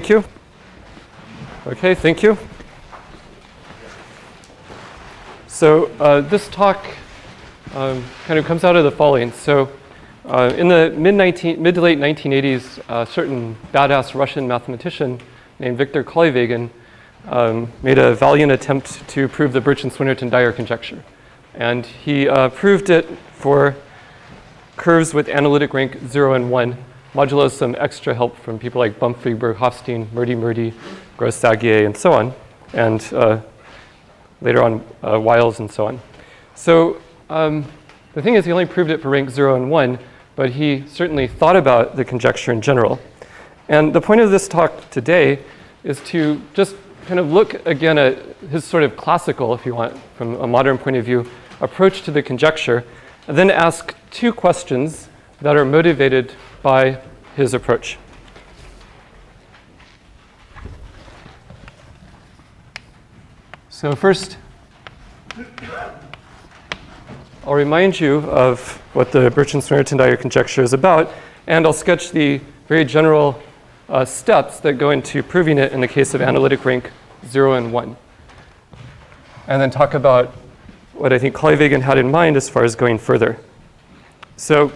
Thank you. Okay, thank you. So this talk kind of comes out of the following. So in the mid to late 1980s, a certain badass Russian mathematician named Viktor Kolyvagin made a valiant attempt to prove the Birch and Swinnerton-Dyer conjecture. And he proved it for curves with analytic rank 0 and 1, modulo some extra help from people like Bumfrey, Berg-Hofstein, Murdy, Gross-Zagier, and so on, and later on Wiles and so on. So the thing is, he only proved it for rank 0 and 1, but he certainly thought about the conjecture in general. And the point of this talk today is to just kind of look again at his sort of classical, if you want, from a modern point of view, approach to the conjecture, and then ask two questions that are motivated by his approach. So first, I'll remind you of what the Birch and Swinnerton-Dyer conjecture is about, and I'll sketch the very general steps that go into proving it in the case of analytic rank 0 and 1. And then talk about what I think Kolyvagin had in mind as far as going further. So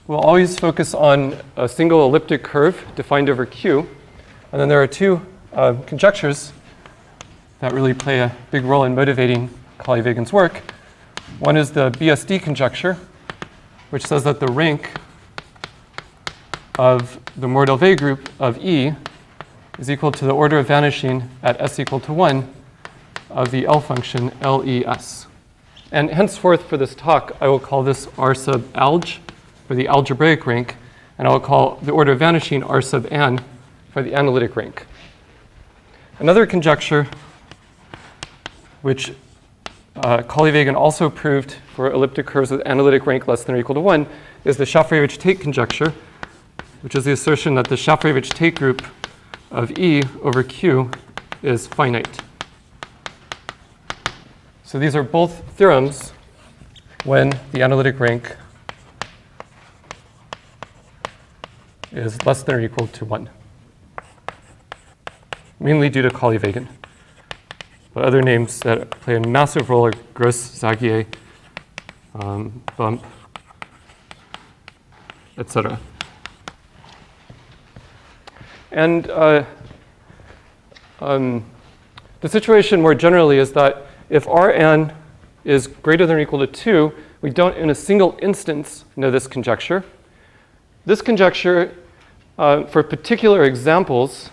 we'll always focus on a single elliptic curve defined over Q. And then there are two conjectures that really play a big role in motivating Kolyvagin's work. One is the BSD conjecture, which says that the rank of the Mordell-Weil group of E is equal to the order of vanishing at s equal to 1 of the L function LES. And henceforth for this talk, I will call this R sub alg for the algebraic rank, and I will call the order of vanishing R sub an for the analytic rank. Another conjecture, which Kolyvagin also proved for elliptic curves with analytic rank less than or equal to 1, is the Shafarevich-Tate conjecture, which is the assertion that the Shafarevich-Tate group of E over Q is finite. So these are both theorems when the analytic rank is less than or equal to 1, mainly due to Kolyvagin. But other names that play a massive role are Gross-Zagier, Bump, etc. And the situation more generally is that if Rn is greater than or equal to 2, we don't in a single instance know this conjecture. This conjecture for particular examples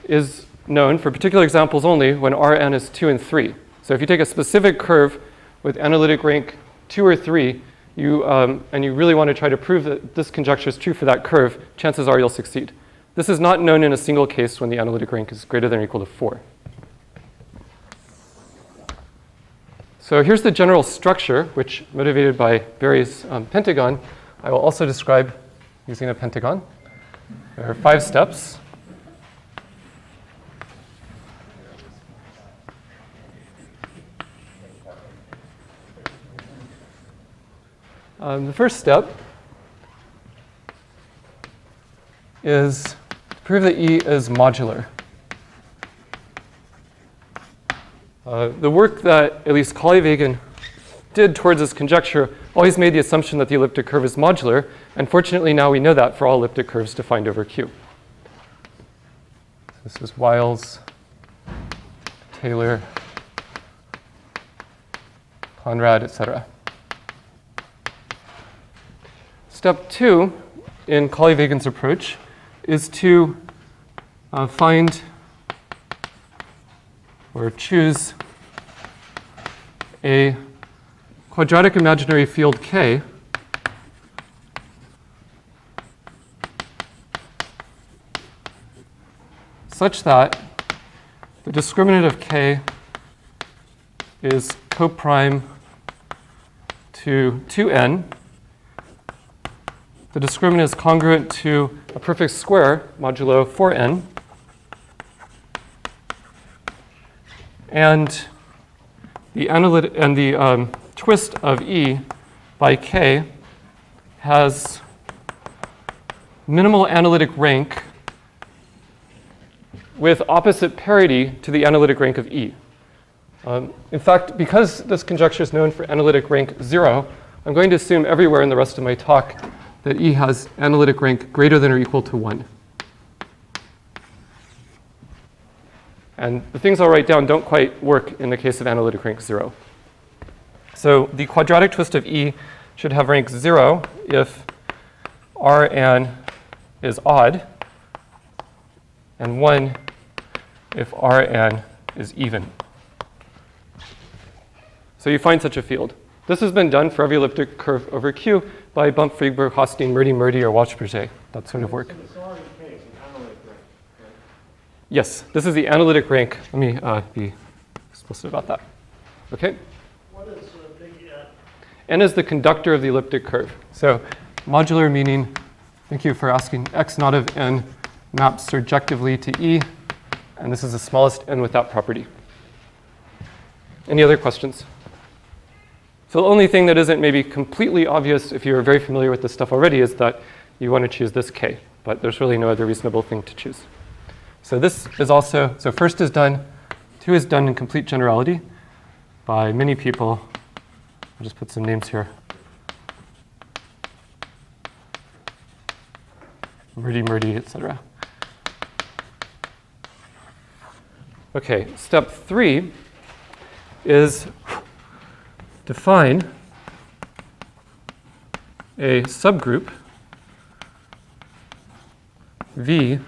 is known for particular examples only when Rn is 2 and 3. So if you take a specific curve with analytic rank 2 or 3, and you really want to try to prove that this conjecture is true for that curve, chances are you'll succeed. This is not known in a single case when the analytic rank is greater than or equal to 4. So here's the general structure, which, motivated by Berry's pentagon, I will also describe using a pentagon. There are 5 steps. The first step is to prove that E is modular. The work that at least Kolyvagin did towards this conjecture always made the assumption that the elliptic curve is modular, and fortunately now we know that for all elliptic curves defined over Q. This is Wiles, Taylor, Conrad, etc. Step 2 in Kolyvagin's approach is to find or choose a quadratic imaginary field K such that the discriminant of K is coprime to 2n. The discriminant is congruent to a perfect square modulo 4n. And the twist of E by K has minimal analytic rank with opposite parity to the analytic rank of E. In fact, because this conjecture is known for analytic rank 0, I'm going to assume everywhere in the rest of my talk that E has analytic rank greater than or equal to 1. And the things I'll write down don't quite work in the case of analytic rank 0. So the quadratic twist of E should have rank 0 if Rn is odd, and 1 if Rn is even. So you find such a field. This has been done for every elliptic curve over Q by Bump, Friedberg, Hosstein, Murdy, or Walsh-Bourget, that sort of work. Yes, this is the analytic rank. Let me be explicit about that. Okay? What is big N? N is the conductor of the elliptic curve. So modular meaning, thank you for asking, x naught of n maps surjectively to E, and this is the smallest n with that property. Any other questions? So the only thing that isn't maybe completely obvious if you're very familiar with this stuff already is that you want to choose this k, but there's really no other reasonable thing to choose. So this is also, so first is done, 2 is done in complete generality by many people. I'll just put some names here. Murdy, etc. Okay, step 3 is define a subgroup V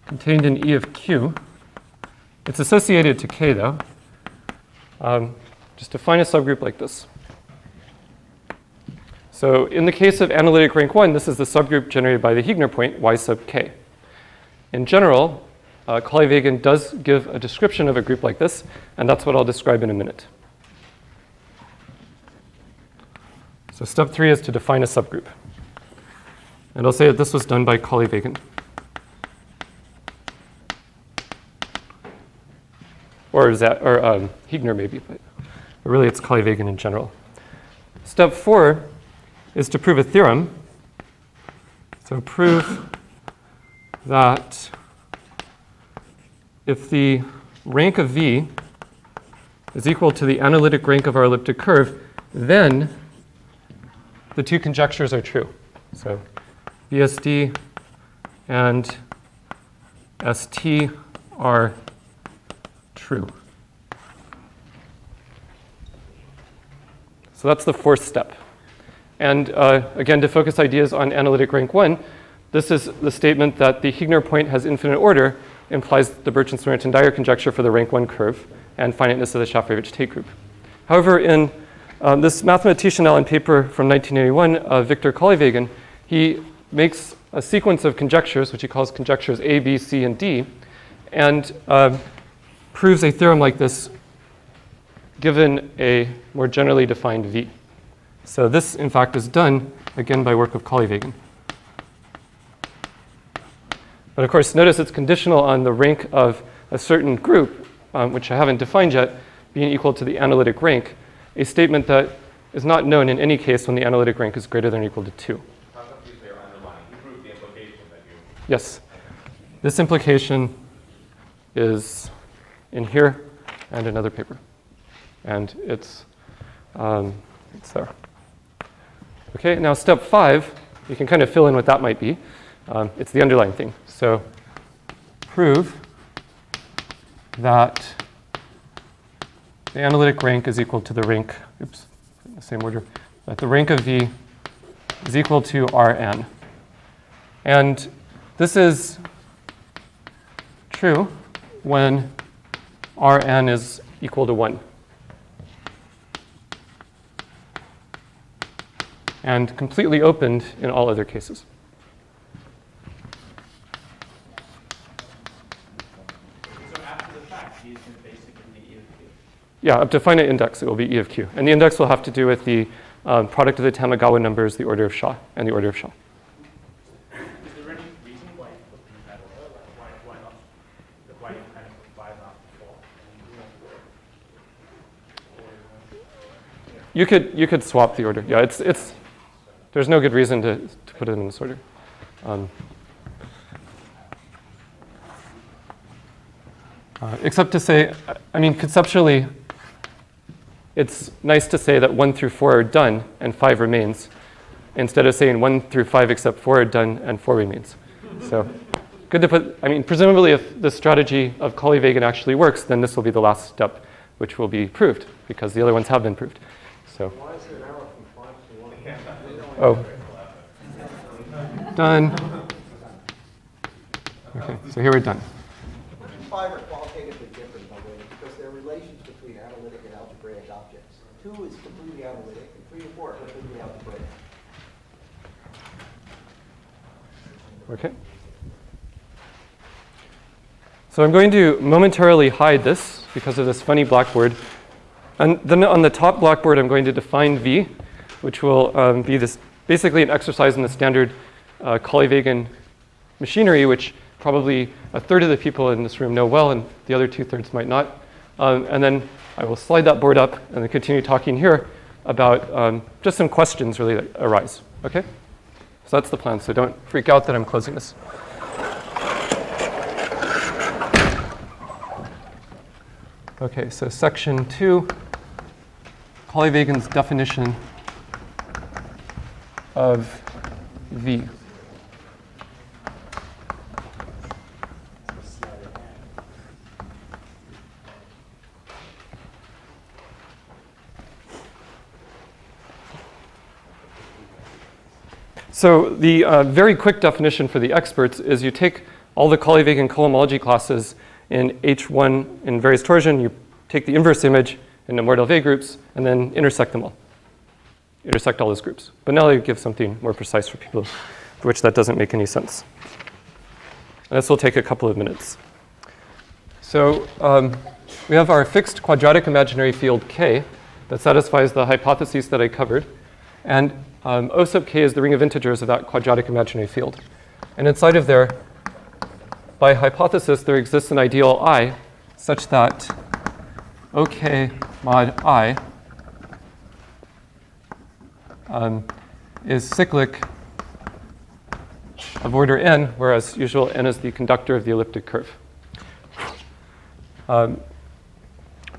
contained in E of Q. It's associated to K, though. Just define a subgroup like this. So in the case of analytic rank 1, this is the subgroup generated by the Heegner point, Y sub K. In general, Kolyvagin does give a description of a group like this, and that's what I'll describe in a minute. So step 3 is to define a subgroup. And I'll say that this was done by Kolyvagin. Or Heegner maybe, but really it's Kolyvagin in general. Step 4 is to prove a theorem. So prove that if the rank of V is equal to the analytic rank of our elliptic curve, then the two conjectures are true. So BSD and ST are true. So that's the fourth step. And again, to focus ideas on analytic rank 1, this is the statement that the Heegner point has infinite order implies the Birch and Swinnerton-Dyer conjecture for the rank 1 curve and finiteness of the Shafarevich-Tate group. However, in this mathematician Allen paper from 1981, Victor Kolyvagin, he makes a sequence of conjectures, which he calls conjectures A, B, C, and D, and proves a theorem like this given a more generally defined V. So this, in fact, is done, again, by work of Kolyvagin. But of course, notice it's conditional on the rank of a certain group, which I haven't defined yet, being equal to the analytic rank, a statement that is not known in any case when the analytic rank is greater than or equal to 2. Yes. This implication is in here and another paper. And it's there. Okay, now step 5, you can kind of fill in what that might be. It's the underlying thing. So prove that the analytic rank is equal to the rank, oops, in the same order, that the rank of V is equal to Rn. And this is true when Rn is equal to 1. And completely opened in all other cases. So after the fact, these can basically be E of Q. Yeah, up to finite index, it will be E of Q. And the index will have to do with the product of the Tamagawa numbers, the order of Shaw, and the order of Shaw. Is there any reason why you put them in that order? Like why not? Why you kind of put 5 after 4? You could swap the order. Yeah, it's there's no good reason to put it in this order. Except to say, I mean, conceptually, it's nice to say that 1 through 4 are done and 5 remains, instead of saying 1 through 5 except 4 are done and 4 remains. So good to put, I mean, presumably if the strategy of Kolyvagin actually works, then this will be the last step, which will be proved, because the other ones have been proved. So. Why is there an arrow from 5 to 1? Oh. Done. Okay, so here we're done. 5 are qualitatively different because they're relations between analytic and algebraic objects. 2 is completely analytic, and 3 and 4 are completely algebraic. Okay. So I'm going to momentarily hide this because of this funny blackboard. And then on the top blackboard, I'm going to define V, which will be this basically an exercise in the standard Kolyvagin machinery, which probably a third of the people in this room know well, and the other 2/3 might not. And then I will slide that board up and then continue talking here about just some questions really that arise. Okay? So that's the plan. So don't freak out that I'm closing this. Okay, so section 2, Kolyvagin's definition of V. So the very quick definition for the experts is you take all the Kolyvagin cohomology classes in H1 in various torsion, you take the inverse image into Mordell-Weil groups, and then intersect them all. Intersect all those groups. But now I give something more precise for people for which that doesn't make any sense. And this will take a couple of minutes. So we have our fixed quadratic imaginary field K that satisfies the hypotheses that I covered. And O sub K is the ring of integers of that quadratic imaginary field. And inside of there, by hypothesis, there exists an ideal I such that OK mod I is cyclic of order n, whereas usual n is the conductor of the elliptic curve.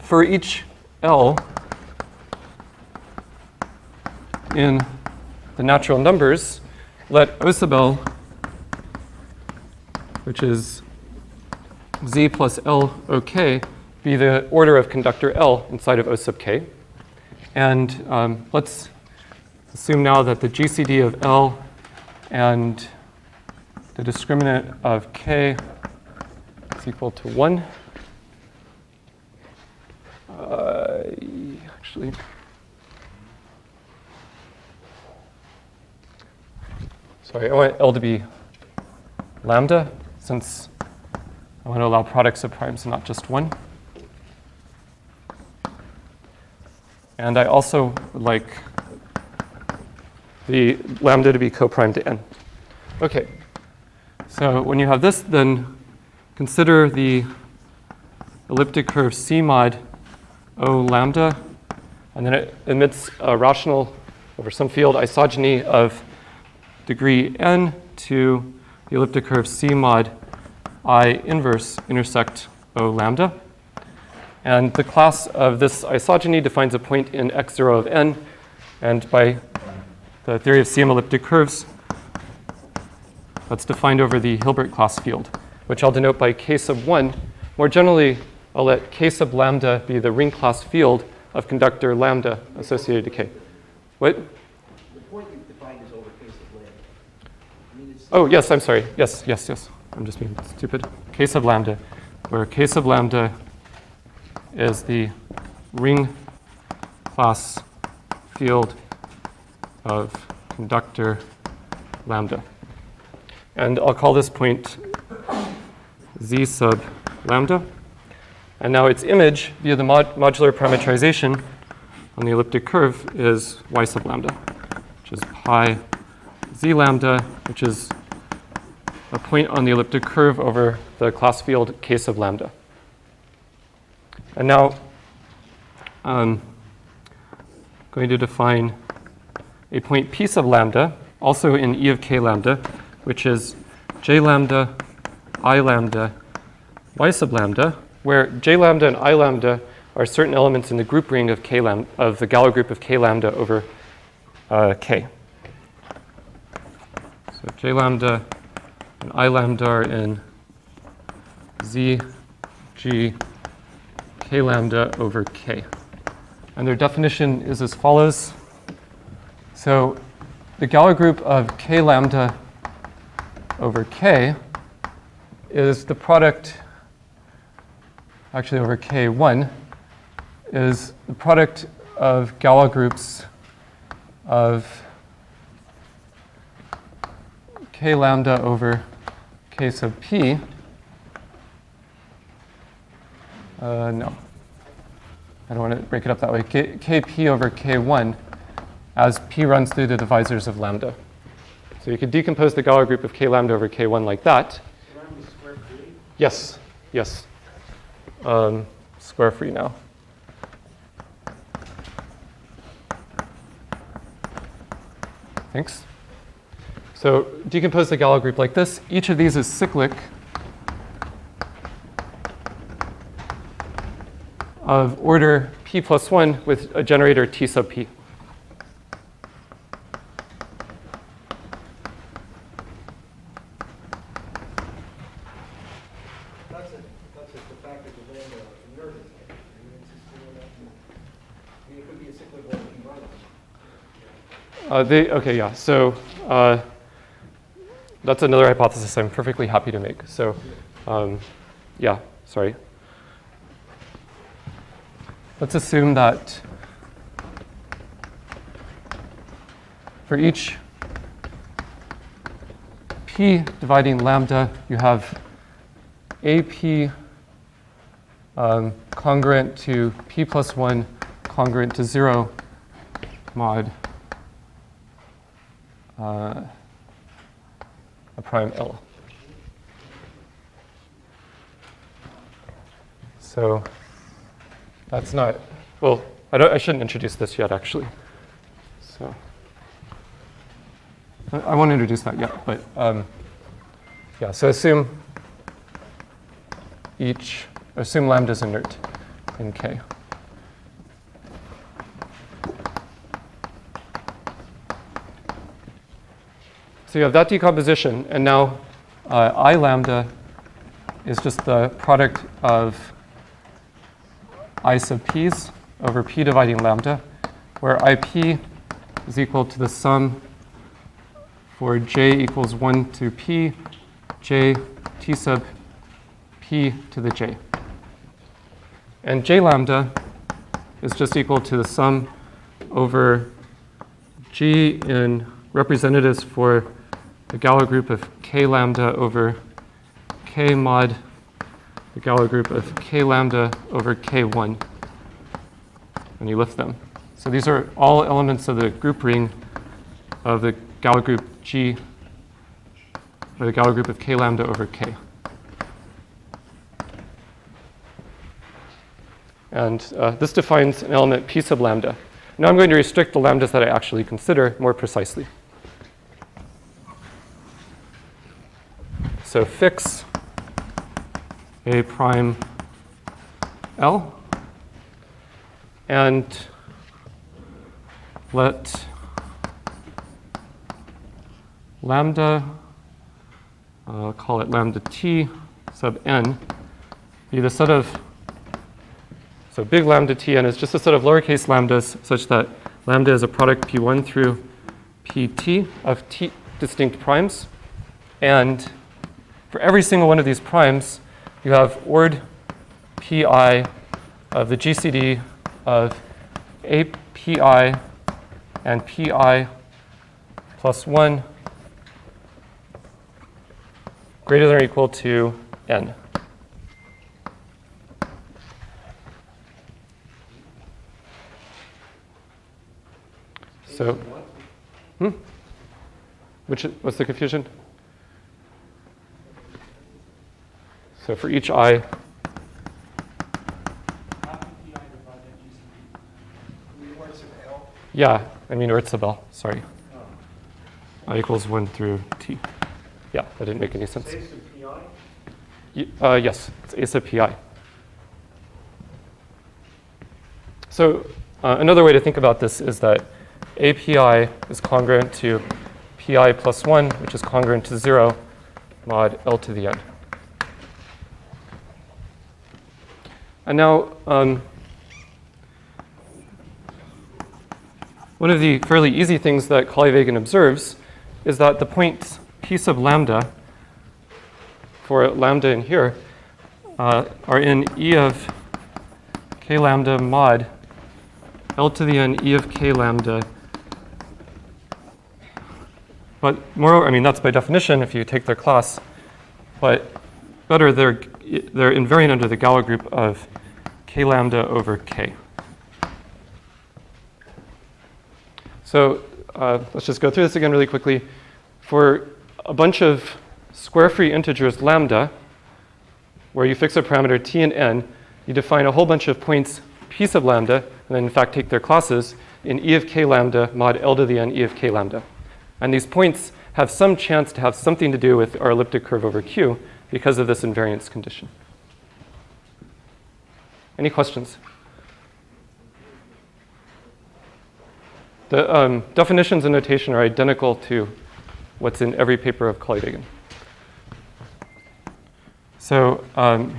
For each L in the natural numbers, let O sub L, which is Z plus L OK, be the order of conductor L inside of O sub K. And let's assume now that the GCD of L and the discriminant of K is equal to 1. Actually, sorry, I want L to be lambda, since I want to allow products of primes and not just 1. And I also would like the lambda to be co-prime to n. Okay, so when you have this, then consider the elliptic curve C mod O lambda, and then it emits a rational over some field isogeny of degree n to the elliptic curve C mod I inverse intersect O lambda. And the class of this isogeny defines a point in x0 of n, and by the theory of CM elliptic curves, that's defined over the Hilbert class field, which I'll denote by k sub 1. More generally, I'll let k sub lambda be the ring class field of conductor lambda associated to k. What? The point you've defined is over k sub lambda. I mean, Oh, yes, I'm sorry. Yes. I'm just being stupid. K sub lambda, where k sub lambda is the ring class field of conductor lambda. And I'll call this point Z sub lambda. And now its image via the modular parametrization on the elliptic curve is Y sub lambda, which is pi Z lambda, which is a point on the elliptic curve over the class field K sub lambda. And now I'm going to define a point P sub lambda, also in E of K lambda, which is j lambda, I lambda, y sub lambda, where j lambda and I lambda are certain elements in the group ring of k lambda, of the Galois group of k lambda over k. So j lambda and I lambda are in Z, G, k lambda over k. And their definition is as follows. So the Galois group of k lambda over k is the product, actually over k1, is the product of Galois groups of k lambda over k sub p. No, I don't want to break it up that way. Kp over k1 as p runs through the divisors of lambda. So you could decompose the Galois group of k lambda over k1 like that. Lambda square free? Yes, yes. Square free now. Thanks. So decompose the Galois group like this. Each of these is cyclic of order p plus 1 with a generator t sub p. That's just the fact that the lambda inert is there. Are you insisting on that? I mean, it could be a cyclic one if you run it. Okay, yeah. So that's another hypothesis I'm perfectly happy to make. So yeah, sorry. Let's assume that for each p dividing lambda, you have AP congruent to p plus 1 congruent to 0 mod a prime L. So that's not, well, I shouldn't introduce this yet, actually. So I won't introduce that yet, but yeah, so assume lambda is inert in K. So you have that decomposition, and now I lambda is just the product of I sub p's over p dividing lambda, where IP is equal to the sum for j equals 1 to p, j t sub p to the j. And j lambda is just equal to the sum over g in representatives for the Galois group of k lambda over k mod the Galois group of k lambda over k1, and you lift them. So these are all elements of the group ring of the Galois group G, or the Galois group of k lambda over k. And this defines an element p sub lambda. Now I'm going to restrict the lambdas that I actually consider more precisely. So fix A prime L, and let lambda, I'll call it lambda t sub n, be the set of, so big lambda tn is just a set of lowercase lambdas such that lambda is a product p1 through pt of t distinct primes. And for every single one of these primes, you have ord pi of the GCD of API and pi plus 1 greater than or equal to n. So, what's the confusion? So for each I, yeah, I mean Orts of L, sorry. I equals 1 through t. Yeah, that didn't make any sense. A sub pi? Yes, it's A sub pi. So another way to think about this is that API is congruent to pi plus 1, which is congruent to 0 mod L to the n. And now, one of the fairly easy things that Kolyvagin observes is that the points p sub lambda, for lambda in here, are in E of k lambda mod L to the n E of k lambda. But moreover, I mean, that's by definition if you take their class. But better, they're invariant under the Galois group of k lambda over k. So let's just go through this again really quickly. For a bunch of square-free integers lambda, where you fix a parameter t and n, you define a whole bunch of points p sub lambda, and then in fact take their classes in E of k lambda mod L to the n E of k lambda. And these points have some chance to have something to do with our elliptic curve over Q because of this invariance condition. Any questions? The definitions and notation are identical to what's in every paper of Kolyvagin. So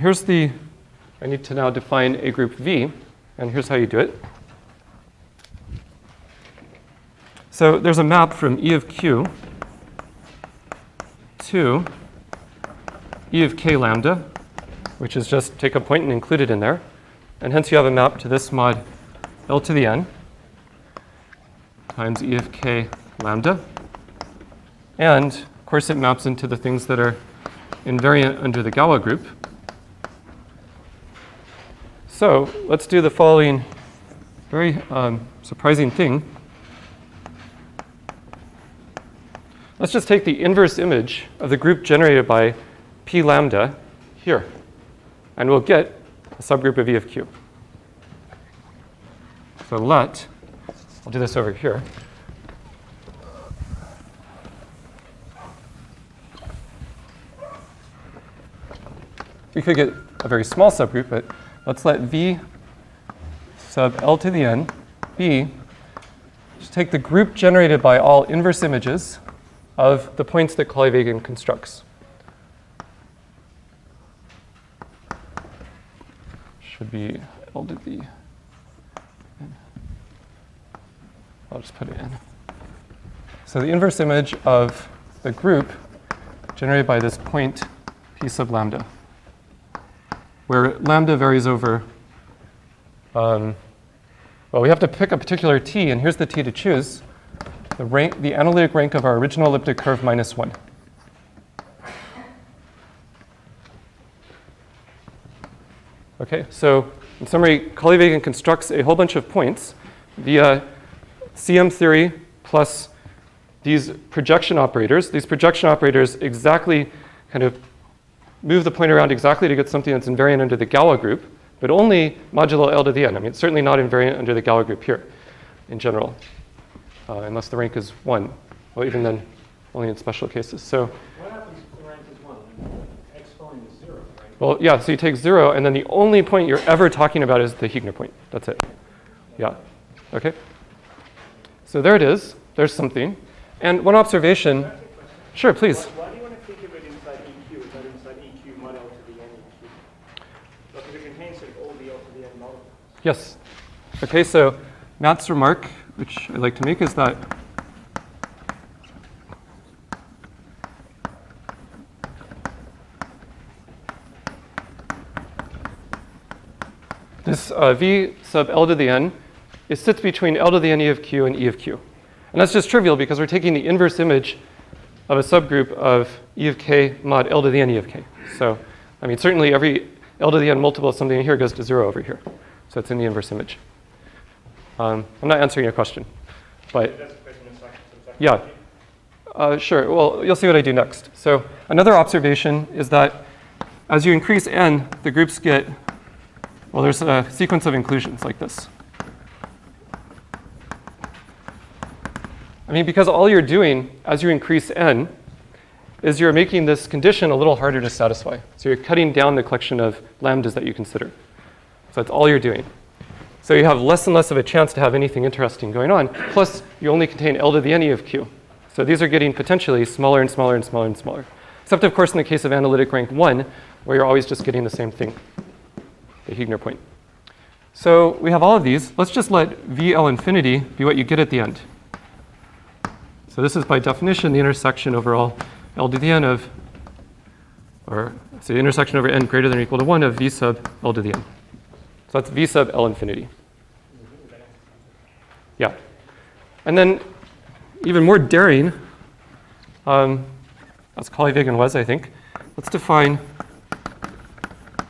here's the, I need to now define a group V, and here's how you do it. So there's a map from E of Q to E of k lambda, which is just take a point and include it in there. And hence you have a map to this mod L to the n times E of k lambda. And of course it maps into the things that are invariant under the Galois group. So let's do the following very surprising thing. Let's just take the inverse image of the group generated by p lambda here, and we'll get a subgroup of E of Q. So I'll do this over here. We could get a very small subgroup, but let's let V sub L to the n be, just take the group generated by all inverse images of the points that Kolyvagin constructs. Should be L to the n. I'll just put it in. So the inverse image of the group generated by this point p sub lambda, where lambda varies over, well, we have to pick a particular t, and here's the t to choose. The analytic rank of our original elliptic curve minus 1. Okay, so in summary, Kolyvagin constructs a whole bunch of points via CM theory plus these projection operators. These projection operators exactly kind of move the point around exactly to get something that's invariant under the Galois group, but only modulo L to the n. I mean, it's certainly not invariant under the Galois group here in general. Unless the rank is 1. Well, even then, only in special cases. So, What happens if the rank is 1? Exponent is 0, right? well, yeah, so you take 0, and then the only point you're ever talking about is the Heegner point. That's it. Yeah. Okay? So there it is. There's something. And one observation. Sure, please. Why do you want to think of it inside EQ instead of inside EQ mod L to the n EQ? Because it contains sort of all the L to the n model. Yes. Okay, so Matt's remark, which I like to make, is that this V sub L to the n, it sits between L to the n E of Q and E of Q. And that's just trivial because we're taking the inverse image of a subgroup of E of K mod L to the n E of K. So, I mean, certainly every L to the n multiple of something here goes to 0 over here. So it's in the inverse image. I'm not answering your question, but That's a question of subsection. yeah. Sure. Well, you'll see what I do next. So another observation is that as you increase n, the groups get, well, there's a sequence of inclusions like this. I mean, because all you're doing as you increase n is you're making this condition a little harder to satisfy. So you're cutting down the collection of lambdas that you consider. So that's all you're doing. So you have less and less of a chance to have anything interesting going on. Plus, you only contain L to the n of Q. So these are getting potentially smaller and smaller and smaller and smaller. Except, of course, in the case of analytic rank 1, where you're always just getting the same thing, the Heegner point. So we have all of these. Let's just let VL infinity be what you get at the end. So this is, by definition, the intersection over all L to the n of, or so the intersection over n greater than or equal to 1 of V sub L to the n. So that's V sub L infinity. Yeah. And then, even more daring, as Kolyvagin was, I think, let's define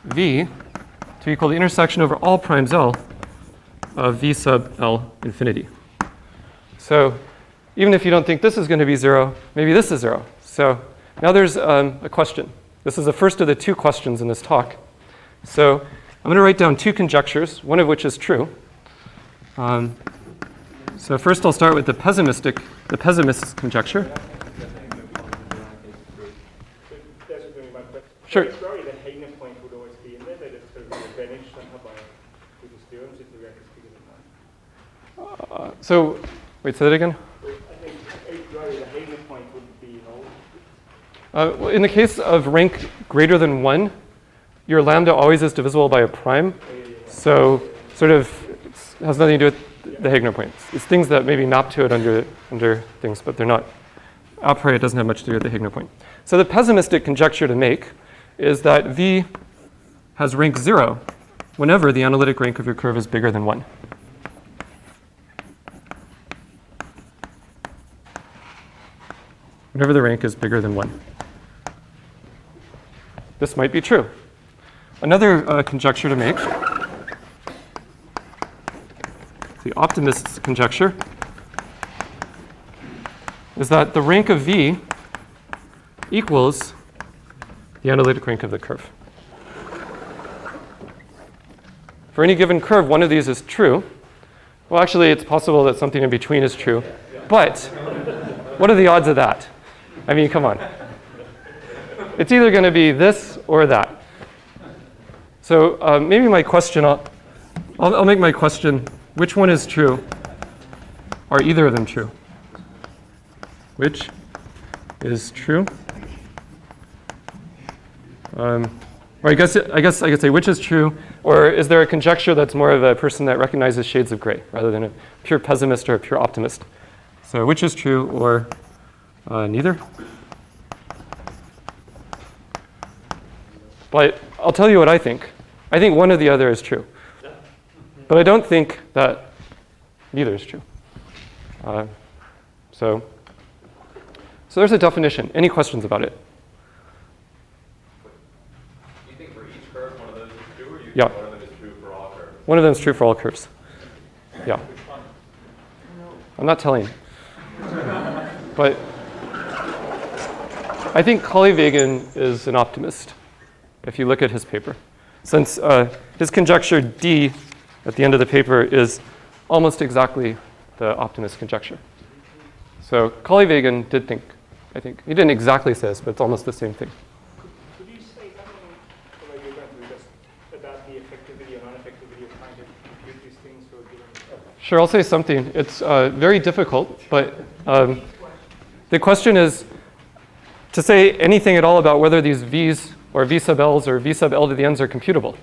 V to equal the intersection over all primes L of V sub L infinity. So even if you don't think this is going to be 0, maybe this is 0. So now there's a question. This is the first of the 2 questions in this talk. So I'm going to write down 2 conjectures, one of which is true. So first I'll start with the pessimist's conjecture. Sure. Sorry, the Heegner point would always be in there, that it's sort of vanished somehow by Newton's theorems if the rank is bigger than 1. So, wait, say that again? I think the Heegner point would be null. Well, in the case of rank greater than 1, your lambda always is divisible by a prime. So sort of has nothing to do with the Heegner point. It's things that maybe map to it under things, but they're not. A priori, it doesn't have much to do with the Heegner point. So the pessimistic conjecture to make is that V has rank 0 whenever the analytic rank of your curve is bigger than 1. Whenever the rank is bigger than 1. This might be true. Another conjecture to make, the optimist's conjecture, is that the rank of V equals the analytic rank of the curve. For any given curve, one of these is true. Well, actually, it's possible that something in between is true. But what are the odds of that? I mean, come on. It's either going to be this or that. So maybe my question, I'll make my question, which one is true? Are either of them true? Which is true? Or I guess I could say which is true, or is there a conjecture that's more of a person that recognizes shades of gray rather than a pure pessimist or a pure optimist? So which is true, or neither? But I'll tell you what I think. I think one or the other is true. But I don't think that neither is true. So there's a definition. Any questions about it? Do you think for each curve one of those is true, or you Yeah. think one of them is true for all curves? One of them is true for all curves. Yeah. I'm not telling. But I think Kolyvagin is an optimist, if you look at his paper. Since his conjecture D at the end of the paper is almost exactly the optimist conjecture. So Kolyvagin did think, I think. He didn't exactly say this, but it's almost the same thing. Could you say something, the way you're going to just about the effectivity or non-effectivity of trying to compute these things for a given? Sure, I'll say something. It's very difficult, but the question is to say anything at all about whether these V's or V sub L's or V sub L to the N's are computable.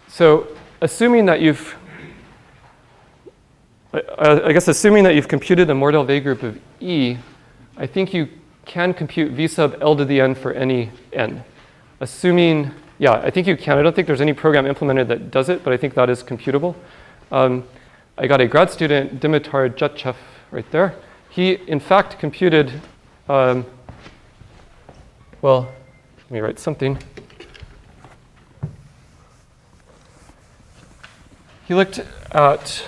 So assuming that you've, assuming that you've computed the Mordell-Weil group of E, I think you can compute V sub L to the N for any N. Assuming, yeah, I think you can. I don't think there's any program implemented that does it, but I think that is computable. I got a grad student, Dimitar Jutchev, right there. He, in fact, computed, well, let me write something. He looked at,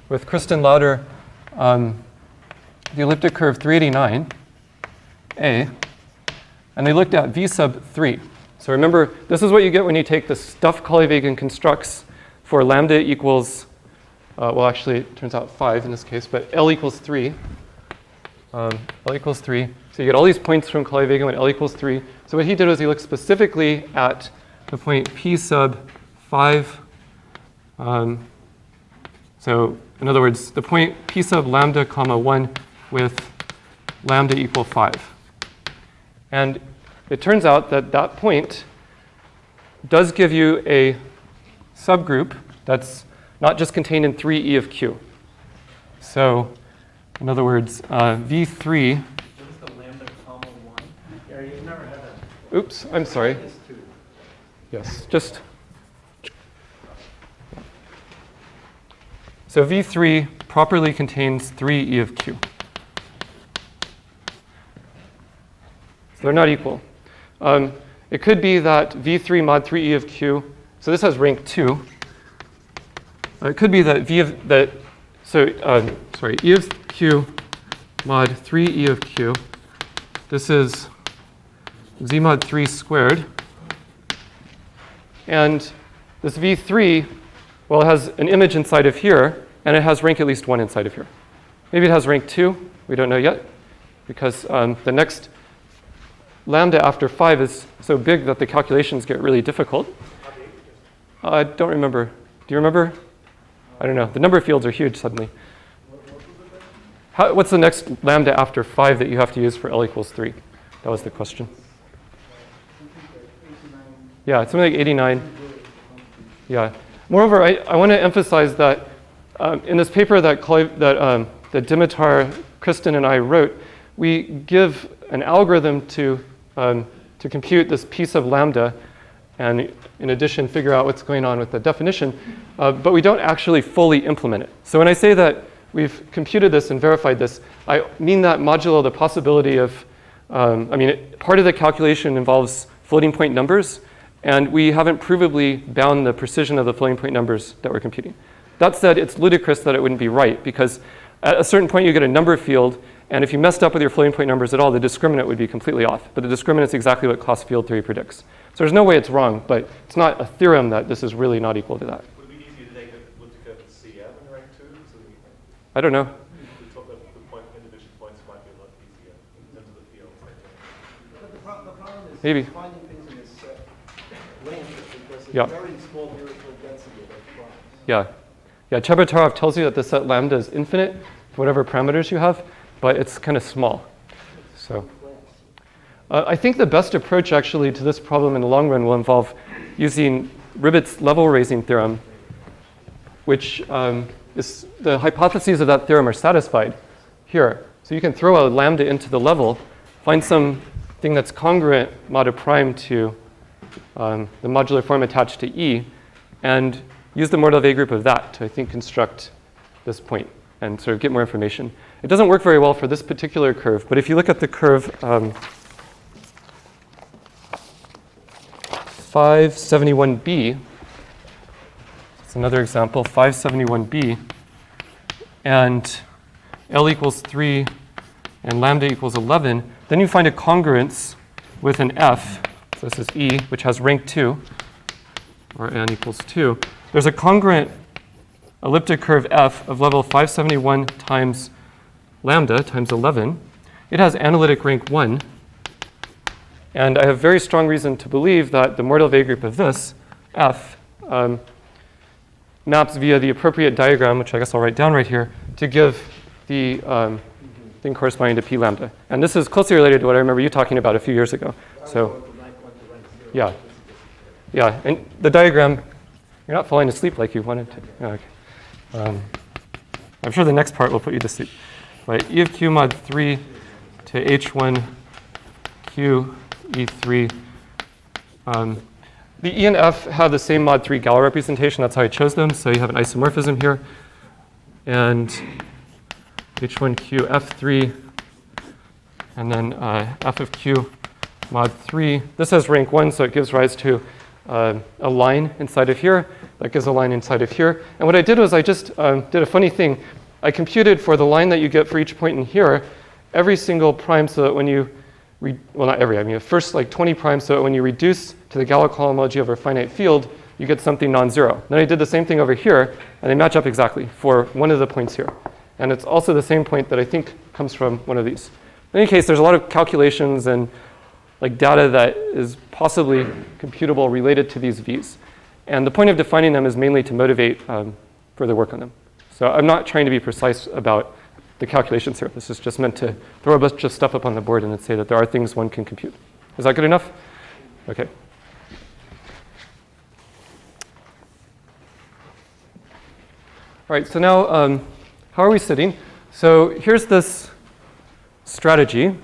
with Kristen Lauder, the elliptic curve 389, A, and they looked at V sub 3. So remember, this is what you get when you take the stuff Kolyvagin constructs for lambda equals, well, actually, it turns out 5 in this case, but L equals 3. L equals 3. So you get all these points from Kolyvagin when L equals 3. So what he did was he looked specifically at the point P sub 5. So in other words, the point P sub lambda comma 1 with lambda equal 5. And it turns out that that point does give you a subgroup that's not just contained in 3e of q. So in other words, V3. What is the lambda comma 1? Yeah, you've never had that. Oops, I'm sorry. Minus 2. Yes, just. So V3 properly contains 3e of q. So they're not equal. It could be that V3 mod 3e of q, so this has rank 2. It could be that e of q mod 3e of q. This is z mod 3 squared. And this V3, well, it has an image inside of here, and it has rank at least 1 inside of here. Maybe it has rank 2. We don't know yet, because the next lambda after 5 is so big that the calculations get really difficult. I don't remember. Do you remember? I don't know. The number of fields are huge suddenly. What's the next lambda after 5 that you have to use for L equals 3? That was the question. Yeah, it's something like 89. Yeah. Moreover, I want to emphasize that in this paper that Dimitar, Kristen, and I wrote, we give an algorithm to compute this piece of lambda, and in addition, figure out what's going on with the definition, but we don't actually fully implement it. So when I say that we've computed this and verified this, I mean that modulo the possibility of, part of the calculation involves floating point numbers, and we haven't provably bound the precision of the floating point numbers that we're computing. That said, it's ludicrous that it wouldn't be right, because at a certain point you get a number field, and if you messed up with your floating point numbers at all, the discriminant would be completely off. But the discriminant is exactly what class field theory predicts. So there's no way it's wrong, but it's not a theorem that this is really not equal to that. Would it be easy to take look at CM in rank 2? So I don't know. the point individual points might be a lot easier in terms of the fields. But the problem is Maybe. finding things in this lambda because it's Yeah. very small numerical density of those primes. Yeah. Yeah, Chebatarov tells you that the set lambda is infinite for whatever parameters you have, but it's kind of small. So I think the best approach actually to this problem in the long run will involve using Ribot's level raising theorem, which is the hypotheses of that theorem are satisfied here. So you can throw a lambda into the level, find something that's congruent mod a prime to the modular form attached to E, and use the Mordell-Weil group of that to, I think, construct this point and sort of get more information. It doesn't work very well for this particular curve, but if you look at the curve 571b, it's another example, 571b, and L equals 3 and lambda equals 11, then you find a congruence with an F, so this is E, which has rank 2, or n equals 2. There's a congruent elliptic curve F of level 571 times lambda times 11. It has analytic rank 1. And I have very strong reason to believe that the Mordell-Weil group of this, F, maps via the appropriate diagram, which I guess I'll write down right here, to give the thing corresponding to P lambda. And this is closely related to what I remember you talking about a few years ago. So, yeah. Yeah, and the diagram, you're not falling asleep like you wanted to. Oh, okay. I'm sure the next part will put you to sleep. Right, E of q mod 3 to H1 q E3. The E and F have the same mod 3 Galois representation. That's how I chose them. So you have an isomorphism here. And H1q F3, and then F of q mod 3. This has rank 1, so it gives rise to a line inside of here. That gives a line inside of here. And what I did was I just did a funny thing. I computed for the line that you get for each point in here, every single prime, so that when you, well, not every, I mean the first like 20 primes, so that when you reduce to the Galois cohomology over a finite field, you get something non-zero. Then I did the same thing over here, and they match up exactly for one of the points here. And it's also the same point that I think comes from one of these. In any case, there's a lot of calculations and like data that is possibly computable related to these v's. And the point of defining them is mainly to motivate further work on them. So I'm not trying to be precise about the calculations here. This is just meant to throw a bunch of stuff up on the board and then say that there are things one can compute. Is that good enough? Okay. All right, so now how are we sitting? So here's this strategy.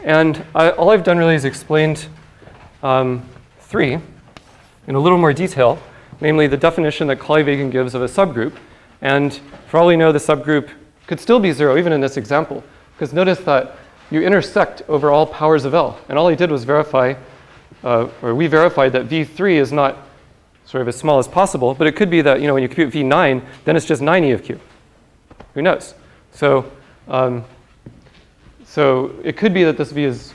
And all I've done really is explained 3 in a little more detail, namely the definition that Kolyvagin gives of a subgroup. And for all we know, the subgroup could still be 0, even in this example. Because notice that you intersect over all powers of L. And all he did was verify, or we verified that V3 is not sort of as small as possible. But it could be that when you compute V9, then it's just 9e of q. Who knows? So it could be that this v is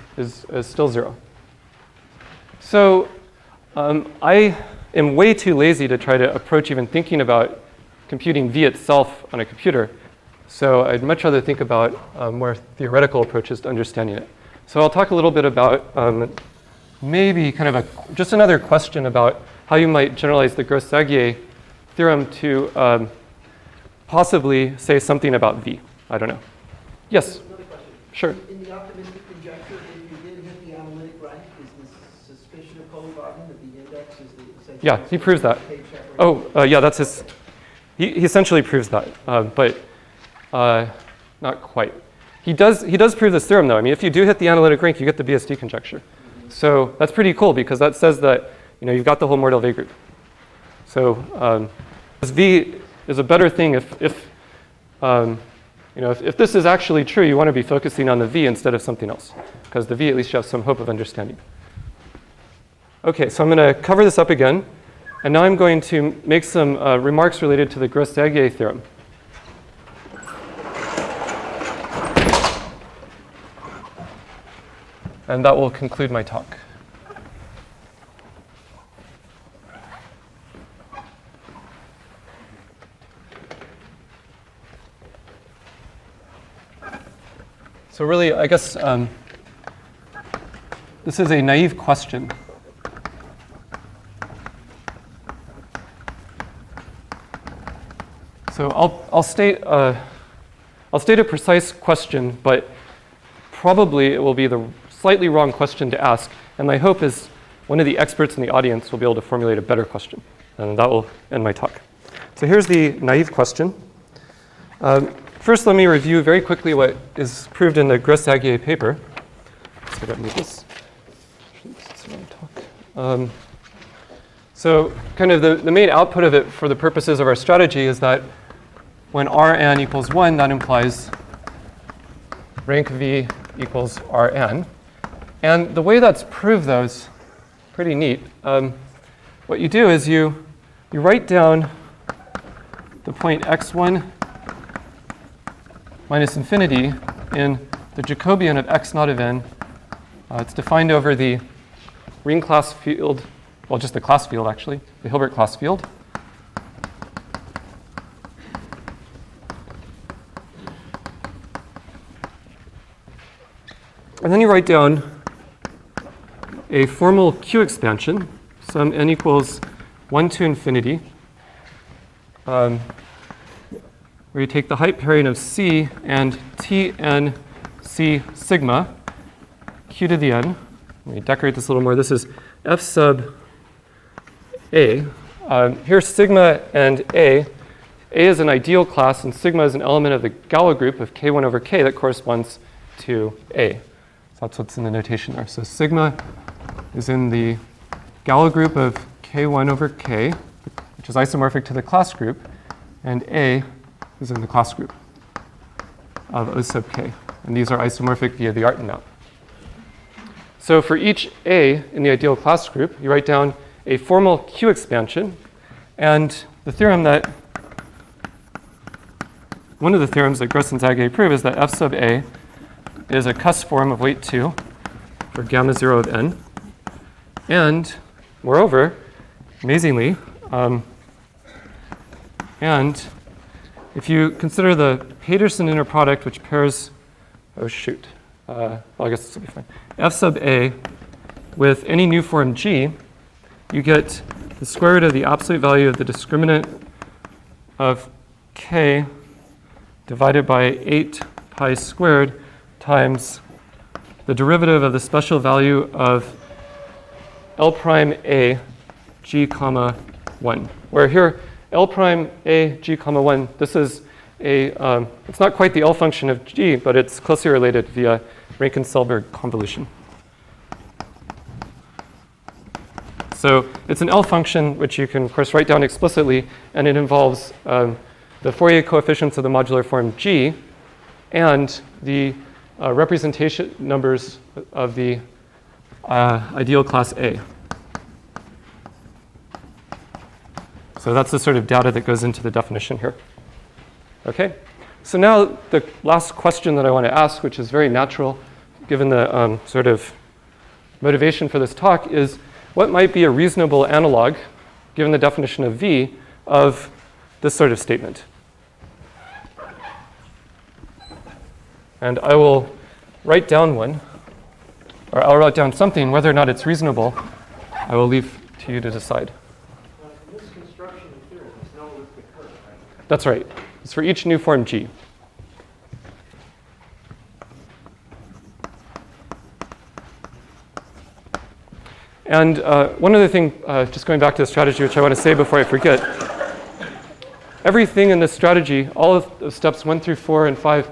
still 0. So I am way too lazy to try to approach even thinking about computing v itself on a computer. So I'd much rather think about more theoretical approaches to understanding it. So I'll talk a little bit about maybe kind of just another question about how you might generalize the Gross-Zagier theorem to possibly say something about v. I don't know. Yes? Another question. Sure. In the optimistic conjecture, if you did hit the analytic rank, is the suspicion of Kolyvagin that the index is the essential? Yeah, he proves that. Oh, yeah, that's his. He essentially proves that, but not quite. He does prove this theorem, though. I mean, if you do hit the analytic rank, you get the BSD conjecture. So that's pretty cool because that says that you've got the whole Mordell-Weil group. So this V is a better thing if this is actually true, you want to be focusing on the V instead of something else, because the V at least you have some hope of understanding. Okay, so I'm going to cover this up again, and now I'm going to make some remarks related to the Gross-Zagier theorem. And that will conclude my talk. So really, I guess this is a naive question. So I'll state a precise question, but probably it will be the slightly wrong question to ask. And my hope is one of the experts in the audience will be able to formulate a better question. And that will end my talk. So here's the naive question. First, let me review very quickly what is proved in the Gross-Zagier paper. So I gotta move this. So kind of the main output of it for the purposes of our strategy is that when Rn equals 1, that implies rank V equals Rn. And the way that's proved, though, is pretty neat. What you do is you write down the point x1 minus infinity in the Jacobian of x naught of n. It's defined over the ring class field, well, just the class field, actually, the Hilbert class field. And then you write down a formal Q expansion, sum n equals 1 to infinity, where you take the height pairing of C and Tn C sigma, Q to the n. Let me decorate this a little more. This is F sub A. Here sigma and A is an ideal class, and sigma is an element of the Galois group of K1 over K that corresponds to A. So that's what's in the notation there. So sigma is in the Galois group of K1 over K, which is isomorphic to the class group, and A is in the class group of O sub K. And these are isomorphic via the Artin map. So for each A in the ideal class group, you write down a formal Q expansion. And the theorem that, one of the theorems that Gross and Zagier prove is that F sub A is a Cuss form of weight 2 for gamma 0 of n. And moreover, amazingly, and if you consider the Peterson inner product, which pairs, oh shoot, well, I guess this will be fine, f sub a with any new form g, you get the square root of the absolute value of the discriminant of k divided by 8 pi squared times the derivative of the special value of L prime a g comma 1, where here L prime a g comma 1, this is a, it's not quite the L function of g, but it's closely related via Rankin-Selberg convolution. So it's an L function, which you can, of course, write down explicitly, and it involves the Fourier coefficients of the modular form g and the representation numbers of the ideal class A. So that's the sort of data that goes into the definition here. Okay, so now the last question that I want to ask, which is very natural given the sort of motivation for this talk, is what might be a reasonable analog, given the definition of V, of this sort of statement? And I will write down one, or I'll write down something. Whether or not it's reasonable, I will leave to you to decide. In this construction of theorem, there's no elliptic curve, right? That's right. It's for each new form G. And one other thing, just going back to the strategy, which I want to say before I forget, everything in this strategy, all of steps 1 through 4 and 5,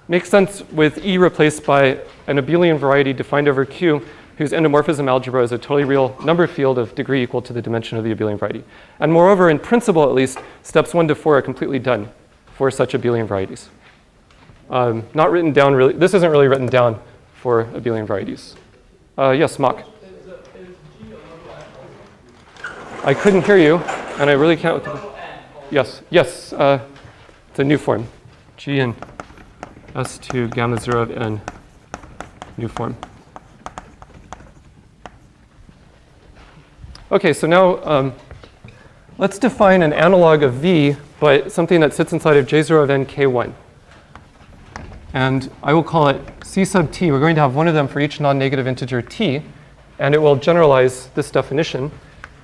makes sense with E replaced by an abelian variety defined over Q, whose endomorphism algebra is a totally real number field of degree equal to the dimension of the abelian variety. And moreover, in principle at least, steps 1 to 4 are completely done for such abelian varieties. Not written down really, this isn't really written down for abelian varieties. Yes, Mock. I couldn't hear you, and I really can't. Yes, yes, it's a new form. G and S2 gamma 0 of n, new form. Okay, so now let's define an analog of V, but something that sits inside of J0 of n k1. And I will call it C sub t. We're going to have one of them for each non-negative integer t, and it will generalize this definition,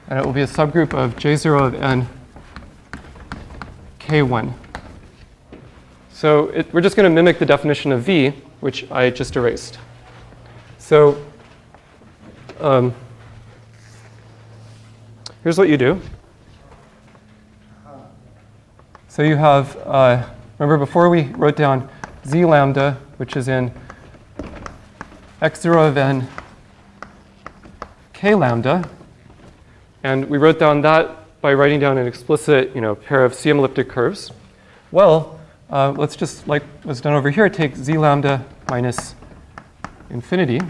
and it will be a subgroup of J0 of n k1. So we're just going to mimic the definition of V, which I just erased. So here's what you do. So you have, remember before we wrote down Z lambda, which is in x0 of n k lambda, and we wrote down that by writing down an explicit, pair of CM elliptic curves. Well, let's just, like was done over here, take Z lambda minus infinity,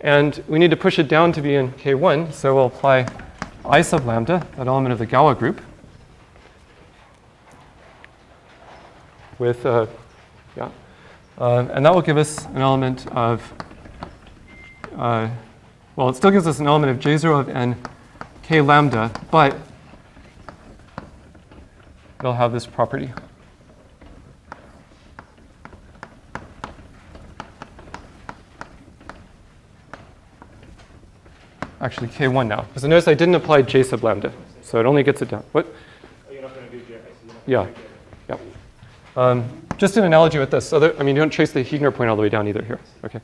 and we need to push it down to be in K1, so we'll apply I sub lambda, that element of the Galois group, with, and that will give us an element of, well, it still gives us an element of J0 of n k lambda, but it'll have this property. Actually, K1 now. Because notice I didn't apply J sub lambda, so it only gets it down. What? Oh, you're not going to do J. Yeah. Yeah. Just an analogy with this. You don't trace the Heegner point all the way down either here. Okay.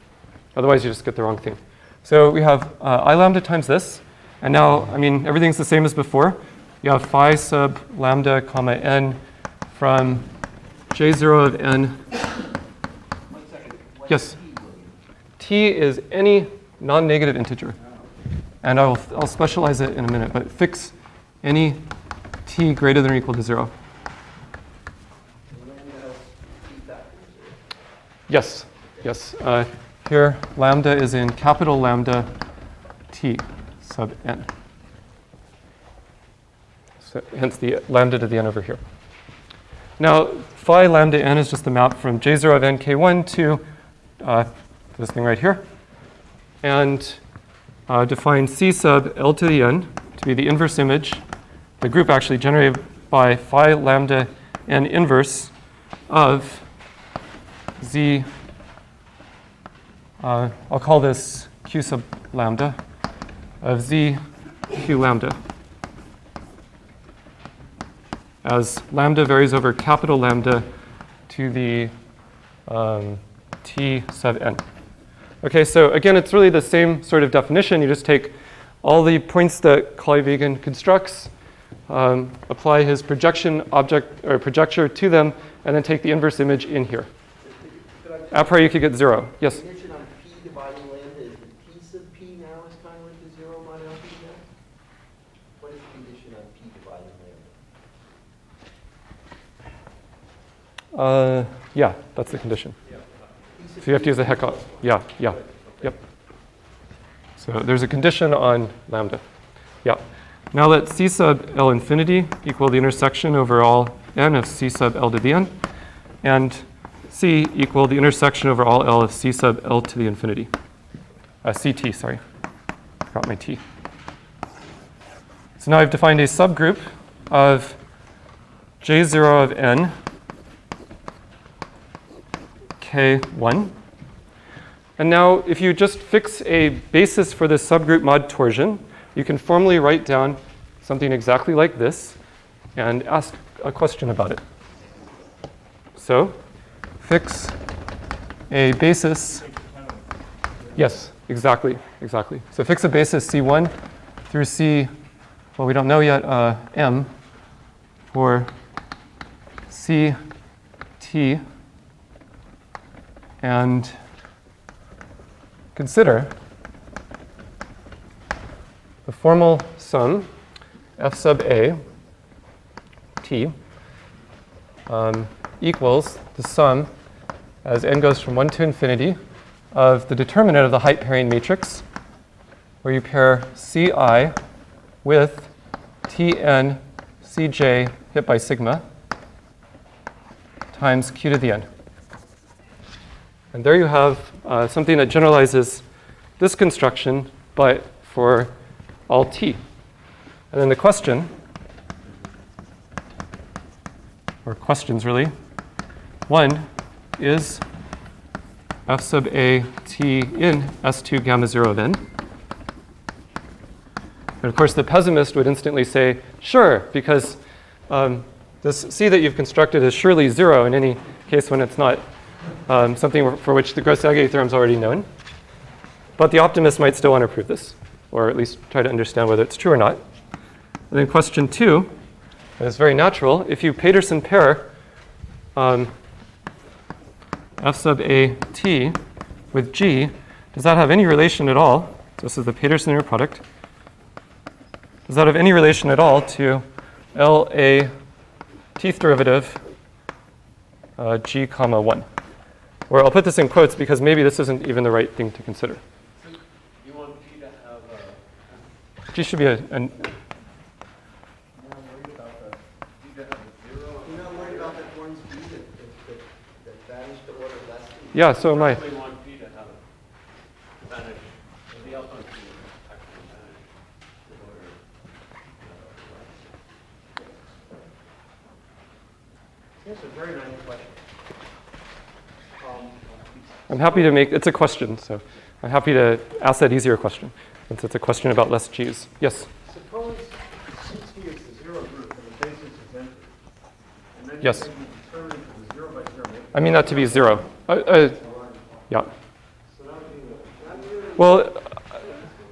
Otherwise, you just get the wrong thing. So we have I lambda times this. And now, everything's the same as before. You have phi sub lambda comma n from J0 of n. 1 second. Yes. T is any non-negative integer. And I'll specialize it in a minute, but fix any t greater than or equal to 0. Yes, yes. Here, lambda is in capital lambda t sub n. So hence the lambda to the n over here. Now, phi lambda n is just the map from J0 of n k1 to this thing right here. And define C sub L to the n to be the inverse image, the group actually generated by phi lambda an inverse of z, I'll call this q sub lambda, of z q lambda, as lambda varies over capital lambda to the t sub n. Okay, so again, it's really the same sort of definition. You just take all the points that Kolyvagin constructs, apply his projection object or projector to them, and then take the inverse image in here. A priori, you could get 0. Yes? The condition on p dividing lambda is the t sub p now is congruent to 0 mod alpha now? What is the condition on p dividing lambda? Yeah, that's the condition. So you have to use a heck on. Yeah. Yep. So there's a condition on lambda. Yeah. Now let c sub L infinity equal the intersection over all n of c sub L to the n, and c equal the intersection over all L of c sub L to the infinity. Ct, sorry. Forgot my t. So now I've defined a subgroup of J0 of n K1. And now if you just fix a basis for this subgroup mod torsion, you can formally write down something exactly like this and ask a question about it. So fix a basis. Yes, exactly. So fix a basis C1 through C, well, we don't know yet, M for CT, and consider the formal sum f sub a t equals the sum, as n goes from 1 to infinity, of the determinant of the height pairing matrix, where you pair ci with tn cj hit by sigma times q to the n. And there you have something that generalizes this construction, but for all t. And then the question, or questions really, one is f sub a t in S2 gamma 0 of n. And of course, the pessimist would instantly say, sure, because this c that you've constructed is surely 0 in any case when it's not something for which the Gross-Agge theorem is already known. But the optimist might still want to prove this, or at least try to understand whether it's true or not. And then question 2 is very natural. If you Peterson pair f sub a t with g, does that have any relation at all? So this is the Peterson inner product. Does that have any relation at all to LA tth derivative g comma 1? Or I'll put this in quotes because maybe this isn't even the right thing to consider. So you want P to have G should be a You're not worried about the P to have a 0? You're not worried about that one's b that vanished to order less than? yeah, so am I. We want P to have vanish. The alpha P actually vanish to order. That's a very nice question. I'm happy to make, it's a question, so I'm happy to ask that easier question, since it's a question about less G's. Yes? Suppose CT is the 0 group and the basis is empty. And then Yes. you determine it as 0 by 0. I mean that to be 0. Yeah. So that would be Well,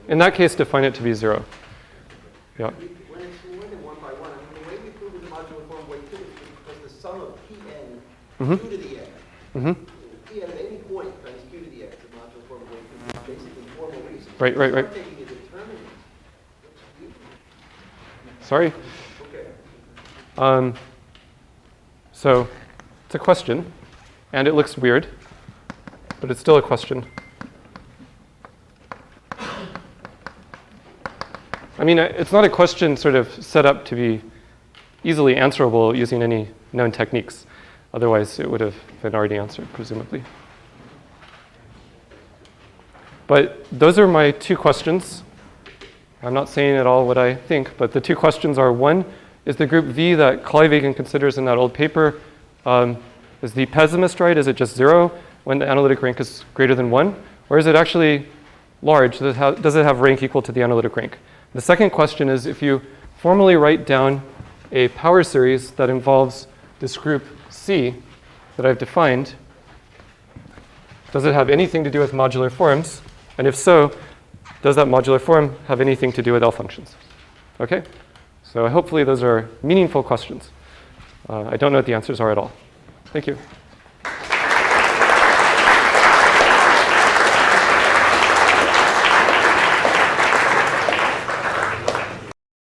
in that case, define it to be 0. Yeah. When it's more than 1 by 1, I mean, the way we prove the modular form way 2 is because the sum of Pn q to the n. Pn at any point times q to the n, the modular form way 2 is basically formal reason. Right. Start taking a determinant. Sorry. Okay. So it's a question, and it looks weird, but it's still a question. I mean, it's not a question sort of set up to be easily answerable using any known techniques. Otherwise, it would have been already answered, presumably. But those are my two questions. I'm not saying at all what I think, but the two questions are, one, is the group V that Kolyvagin considers in that old paper, is the pessimist right? Is it just 0 when the analytic rank is greater than 1? Or is it actually large? Does it have rank equal to the analytic rank? The second question is, if you formally write down a power series that involves this group C that I've defined, does it have anything to do with modular forms? And if so, does that modular form have anything to do with L functions? Okay? So hopefully those are meaningful questions. I don't know what the answers are at all. Thank you.